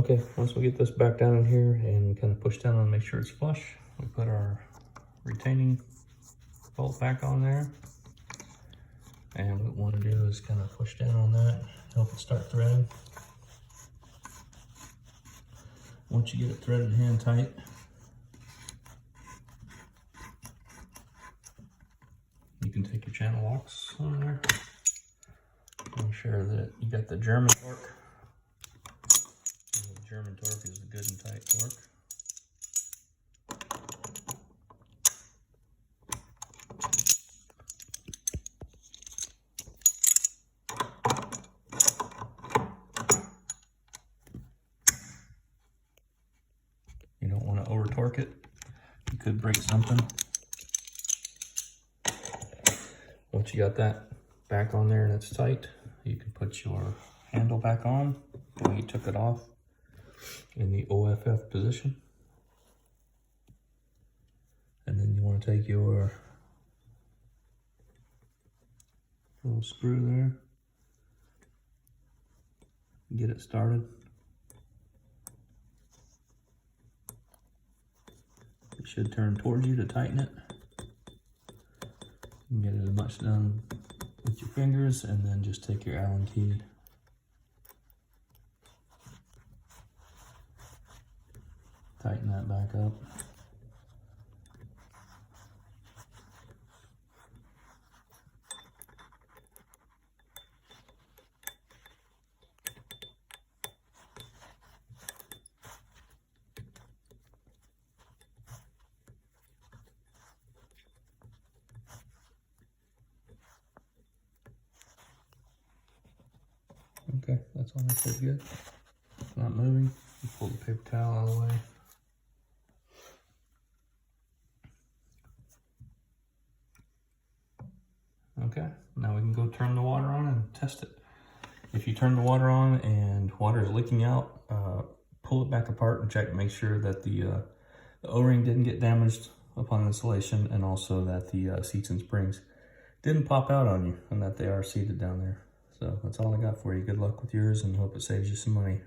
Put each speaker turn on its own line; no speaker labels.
Okay, once we get this back down in here and kind of push down and make sure it's flush, we put our retaining bolt back on there. And what we want to do is kind of push down on that, help it start threading. Once you get it threaded hand tight, you can take your channel locks on there. Make sure that you got the German torque. The German torque is the good and tight torque. You don't want to over torque it. You could break something. Once you got that back on there and it's tight, you can put your handle back on the way you took it off in the OFF position. And then you want to take your little screw there, get it started. It should turn towards you to tighten it. You can get it as much done with your fingers, and then just take your Allen key. Tighten that back up. Okay, that's all that's pretty good. It's not moving. You pull the paper towel out of the way. Okay, now we can go turn the water on and test it. If you turn the water on and water is leaking out, pull it back apart and check, make sure that the O-ring didn't get damaged upon installation, and also that the seats and springs didn't pop out on you and that they are seated down there. So that's all I got for you. Good luck with yours, and hope it saves you some money.